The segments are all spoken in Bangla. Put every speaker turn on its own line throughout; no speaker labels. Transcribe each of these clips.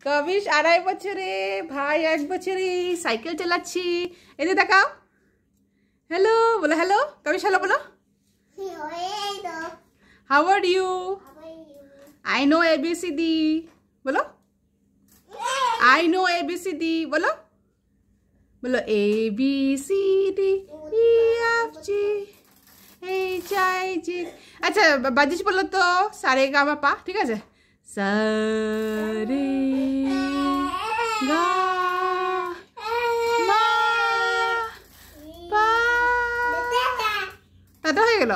কবিশ 2.5 বছরে, ভাই 1 বছরে। সাইকেল চালাচ্ছি। এদিকে তাকাও। হ্যালো বলো, হ্যালো কবিশ, হ্যালো বলো। How are you? I know ABCD বলো। আই নো ABCD বলো। বলো ABCD EFG HIJ। আচ্ছা বাজিস বলো তো সারে গা মা পা, ঠিক আছে? সারে গা মা পা। দাদা হয়ে গেল।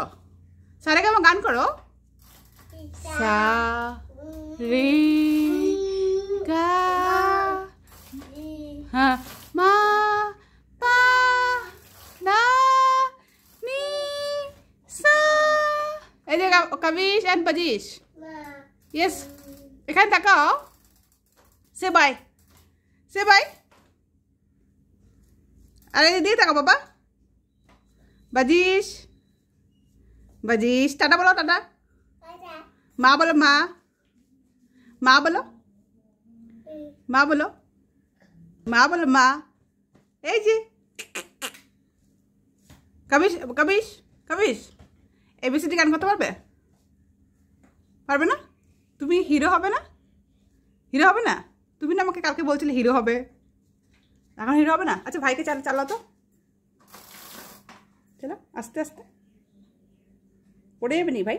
সারে গা মা গান করো। সা রে গা হ্যাঁ মা পা দা নি সা। এই যে কবিশ এন্ড বাজিশ। ইয়েস, এখানে তাকাও। সে বাই, সে বাই। আরে দিয়ে তাকাও বাবা। বাজিশ, বাজিশ টাটা বলো, টাটা। মা বলো, মা। মা বলো, মা বলো, মা বলো, মা। এই যে কবিশ, কবিশ, কবিশ ABCD গান করতে পারবে? পারবে না? তুমি হিরো হবে না? হিরো হবে না? তুমি না আমাকে কালকে বলছিলে হিরো হবে, এখন হিরো হবে না? আচ্ছা ভাইকে চালাও তো, চলো আস্তে আস্তে। পড়ে যাবে নি ভাই?